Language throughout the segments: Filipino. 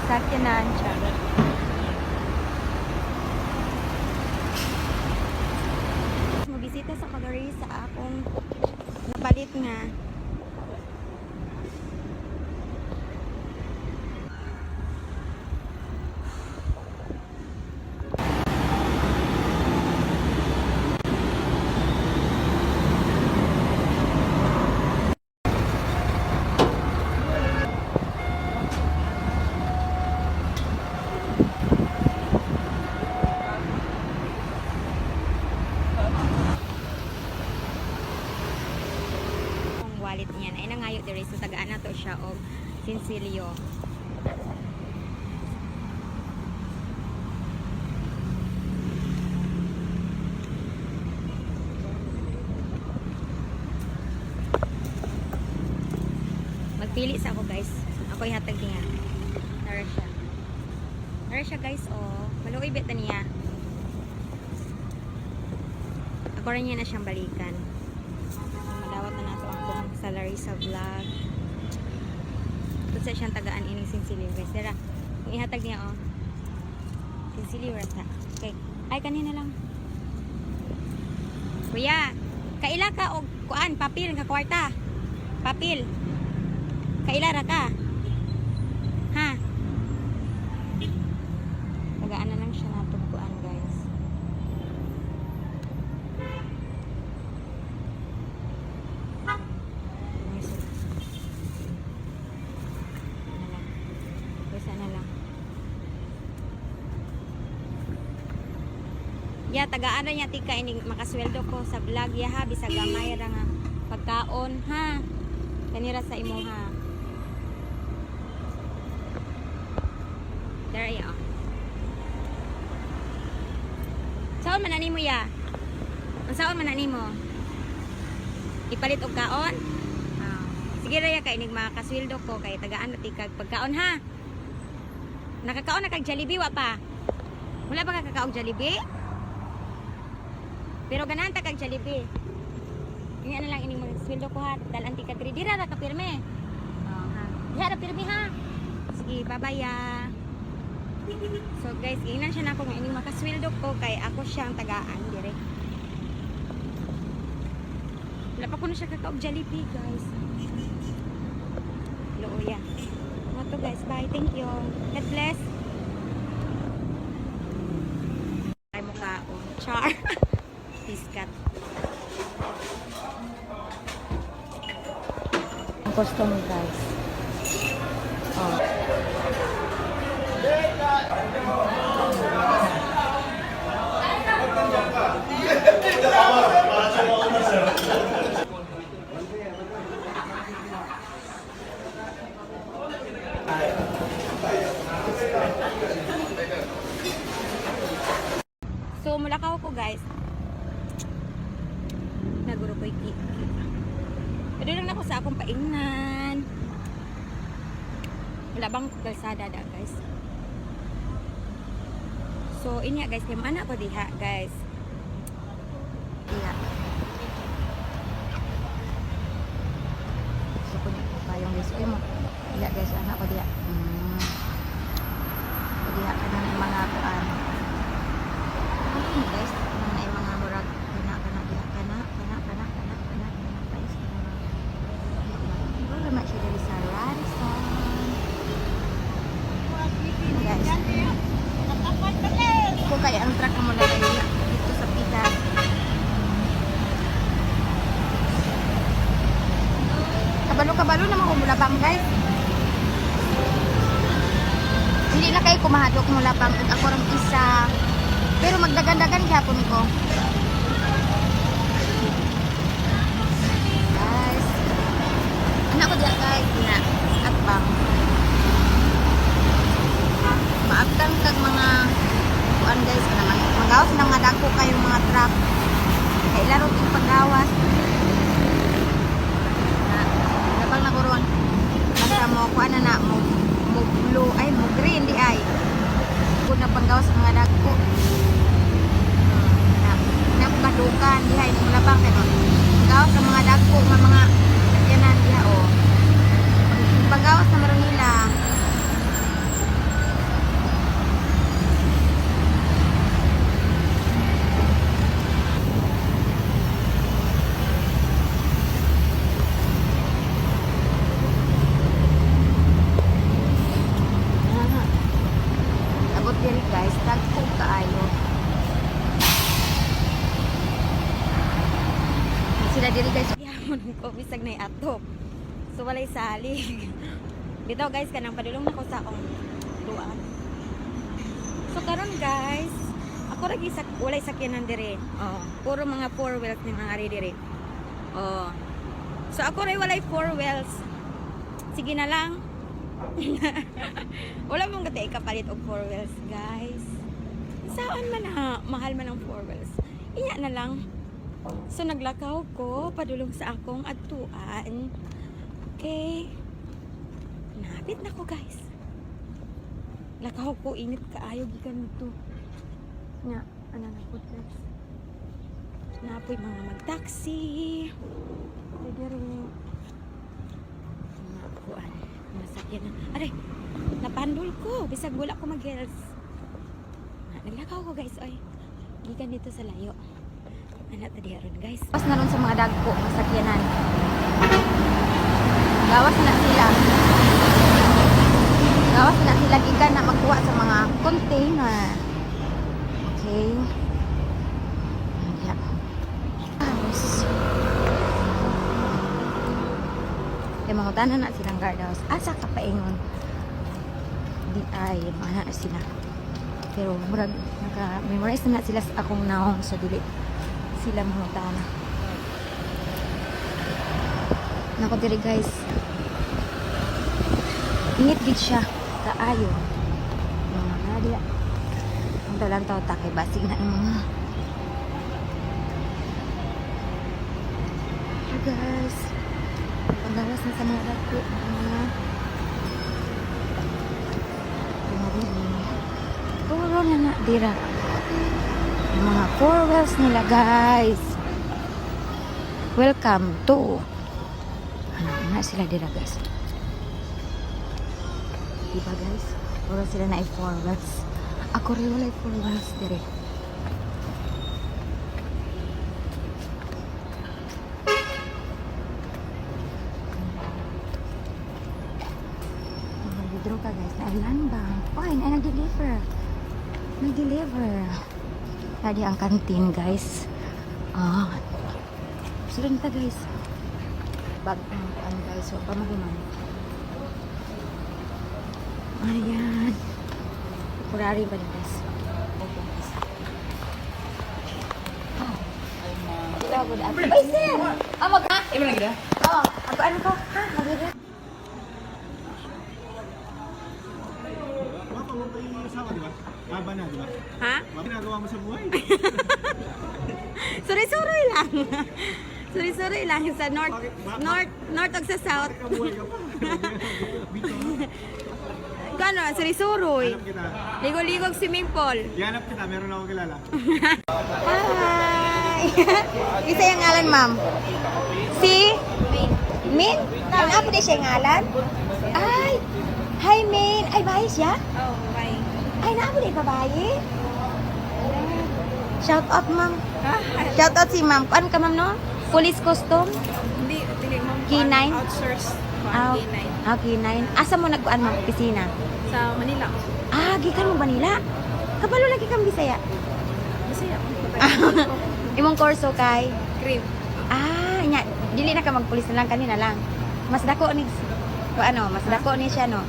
sakyanan siya. Mabisita sa Colorado sa akong napalit nga. Wallet niya na inangayo diri sa tagaan nato siya og Sincilio. Magpili sa ako guys. Ako ihatag niya. Nara siya guys oh. Maluoy beta niya. Ako rin niya na siyang balikan. Madawat na nato ang salary sa vlog. Ito sa siyang tagaan ining Sincilio guys. Dara, kung ihatag niya oh. Sincilio rasa. Okay. Ay kanina lang. Kuya, kaila ka og kuan papel nga kwarta. Papel. Kaila ra ka? Ha? Tagaan na lang siya nato kuan guys. Ya tagaan na niya tika ining makasweldo ko sa vlog ya ha bisag gamay ra nga pagkaon ha kanira sa imo ha. There ya. Saan man ani mo ya? Unsaon man ani mo? Ipalit og kaon? Sige ra ya kay ining makasweldo ko kay tagaan na tika pagkaon ha. Nakakaon na kag Jollibee wa pa? Wala ba ka kakaog Jollibee? Pero ganahan ta kag Jollibee. Kanya na lang ining mga sweldo ko ha. Dal anti ka 3 dira ra ka pirme. Ha. Diha ra pirme ha. Sige, bye-bye ya. So guys, ingnan siya nako nga ining makasweldo ko kay ako siyang tagaan dire. Wala pa ko na siya kakaog Jollibee, guys. Looya. Mo to guys, bye. Thank you. God bless. Ay mukha oh. Char. Biskat. Ang customer guys. Oh. So mulakaw ko guys. Naguro ko iki. Pwede lang ako sa akong paingnan. Wala bang kalsada da guys. So inya guys, yung anak ko diha guys. Iya. So kunya ko kayong guys mo. Iya guys, anak ko diha. Diha kanang mga kuan. Guys, na mga murag kana diha kana guys. Wala ma siya diri sa Radisson. Guys. Kung kaya ang truck mo lagay dito sa pitas. Kabalo-kabalo naman kumulabang guys. Hindi na kayo kumahadok kumulabang kung ako rin isa. Pero magdagan-dagan gyapon ko. Guys. Anak ko diya guys. Na. Atbang. Maabtang kag mga kuan guys naman. Magawas na mga dagko kayong mga truck. Kay laro yung paggawas. Nabang naguron. Basta mo kuan na mo blue ay mo green di ay. Kung na panggawas mga dagko. Na kadukan di ay mo labang kay paggawas sa mga dagko mga sakyanan diha oh. Paggawas na maron nila. diri guys, dagko kaayo. Sila diri guys, yamon ko bisag nay atok. So walay salig. Dito guys kanang padulong nako sa akong tuan. So karon guys, ako ra gisak walay sakyanan diri. Oh, puro mga four wheels ni mga ari diri. Oh. So ako ray walay four wheels. Sige na lang. Wala mong gati kapalit og four wheels, guys. Saan man ha, mahal man ang four wheels. Inya na lang. So naglakaw ko padulong sa akong adtuan. Okay. Napit na ko, guys. Lakaw ko init kaayo gikan dito. Nya, ana na po, guys. Napoy mga mag-taxi. Pwede rin. Nakuan. Masakyan na. Aray, napandol ko. Bisag wala ko mag-heels. Naglakaw ko, guys. Oy, gikan dito sa layo. Anak tadi aron, guys. Pas na ron sa mga dagko, masakyanan. Gawas na sila. Gawas na sila gikan na magkuha sa mga container. Okay. Ayan. Kaya mga tanan na silang guardhouse. Asa ka paingon? Di ay, mana na sila. Pero murag, naka-memorize na sila sa akong naong sa dili. Sila mga tanan. Nako diri guys. Init gid siya. Kaayo. Mga dia. Ang talang tao takay basig na yung mga. Hi guys. Pagawas na sa mga dako. Puro na na dira. Yung mga four wheels nila guys. Welcome to. Ano na sila dira guys. Diba guys? Puro sila na i-four wheels. Ako rin wala i-four wheels dira. Mag-withdraw ka guys. Nailan ba? Fine, ay nag-deliver. Nag-deliver. Tadi ang kantin guys. Ah. Sila nita guys. Bag ang guys. So, pamahiman. Ayan. Kurari ba rin guys? Okay guys. Ito ako dati. Ay sir! Ah, mag-ha? Iba lagi dah? Oo. Ako ano ko? Ha? Mag-ha? Apa mo pa yung asawa, di ba? Haba na, di ba? Ha? Bakit ginagawa mo sa buhay? Suri-suri lang. Suri-suri lang sa north o sa south. Bakit kabuhay ka pa? Bito, no? Gano, suri-suroy. Hanap kita. Ligo-ligog swimming pool. Hanap kita, meron ako kilala. Hi! Isa yung ngalan, ma'am? Si? Min? Ano po di siya yung ngalan? Ay! Hi, Min! Ay, bahay siya? Oh, bye. Ay, naabo di babae? Shout out, ma'am. Shout out si ma'am. Ano ka, ma'am, no? Police costume? Hindi, mo. K9? Outsource. Ah, K9. K9. Asa mo nagkuan mo? Opisina? Sa Manila. Ah, gikan mo Manila? Kabalo lagi kang Bisaya? Masaya. Imong kurso kay? Cream. Ah, nya, dili na ka magpulis na lang kanina lang. Mas dako ni mas dako ni siya no.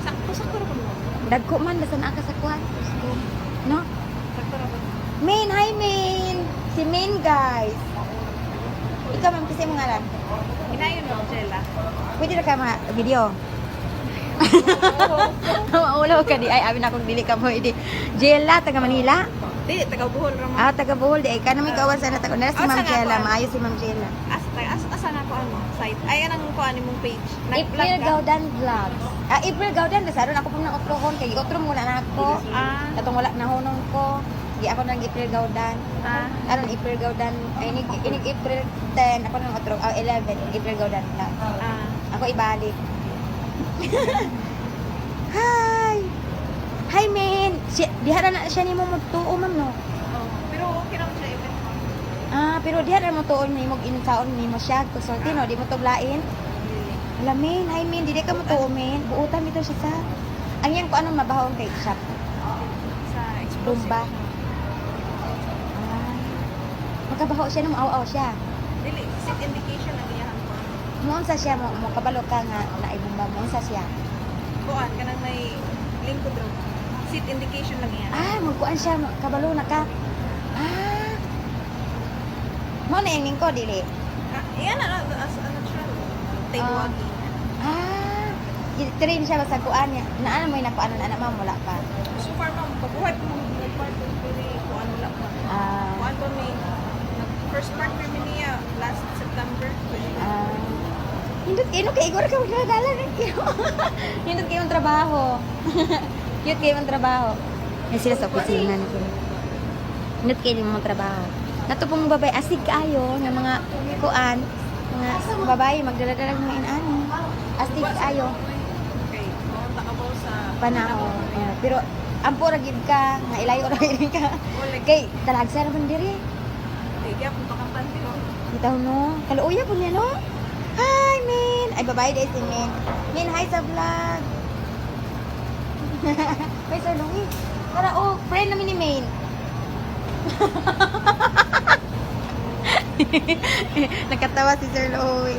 Sakto ra ko mo. Dagko man basan aka sa kuan. No? Sakto ra ko. Main, hi Main. Si Main guys. Ikaw ma'am kasi mo ngalan. Inayon mo, Jella. Pwede na ka video. Maulo ka di ay abi na kong dili ka mo idi. Jella taga Manila. Di, taga Bohol ra mo. Ah, taga Bohol di ay kanami kawan sana taga na si Ah, Ma'am saan Jella, ako? maayo si Ma'am Jella. Asa na ko ano? Site. Ay, anong ko ano mong page? April Gaudan Vlogs. Ah, April Gaudan nasaron ako pang na-upload kay otro mo na nako. Ah, Katong wala na hunong ko. Di ako nang April Gaudan. Aron April Gaudan. Ay inig April 10 ako nang otro 11 April Gaudan Vlogs. Ako ibalik. Hi. Hi, men. Dihara na siya nimo magtuo, ma'am, no? oh. Pero okay ra mo siya event. Ah, pero dihara mo tuon nimo insaon nimo siya kusulti, no? Di mo tuglain. Alam, men. Hi, men. Dili ka mo tuo, men. Buutan ito siya sa. Ang yan ko anong mabahon kay shop. Bomba. Ah. Makabaho siya nung aw-aw siya. Dili, sit indication ang iyahan ko. Muunsa siya mo kabalo ka nga naibomba mo unsa siya. Kuan, kanang may lingkod raw. Sit indication lang yan. Ah, magkuan siya kabalo na ka. Ah. Mo na yung ko dili. Iyan na, as ano siya. Taywagi. Ah. Train siya ba sa kuan niya? Naano mo yung nakuan na anak mo wala pa. So far, ma'am, pag-uhat mo, nag-part ko ni kuan wala pa. Ah. Kuan ko may first part kami niya last September. Ah. Hindot kayo kay Igor ka magdadala ng kayo. Hindot kayo ang trabaho. Hindot kayo ang trabaho. Ay sila sa opisina ni Kuya. Hindot kayo yung mga trabaho. Nato pong babay asig kaayo nga mga kuan, mga babae magdala-dala ng mga inani. Asig kaayo Okay, kumunta ka ba sa panahon. Pero ampo ra gid ka, nga ilayo ra gid ka. Kay talagsa naman diri. Okay, kaya kung pakampante ko. Bitaw no. Kaluoya po niya no. Hi, Min! Ay, babae dahil si Min. Min, hi sa vlog! May Sir Louie. Tara, oh, friend namin ni Min. Nakatawa si Sir Louie.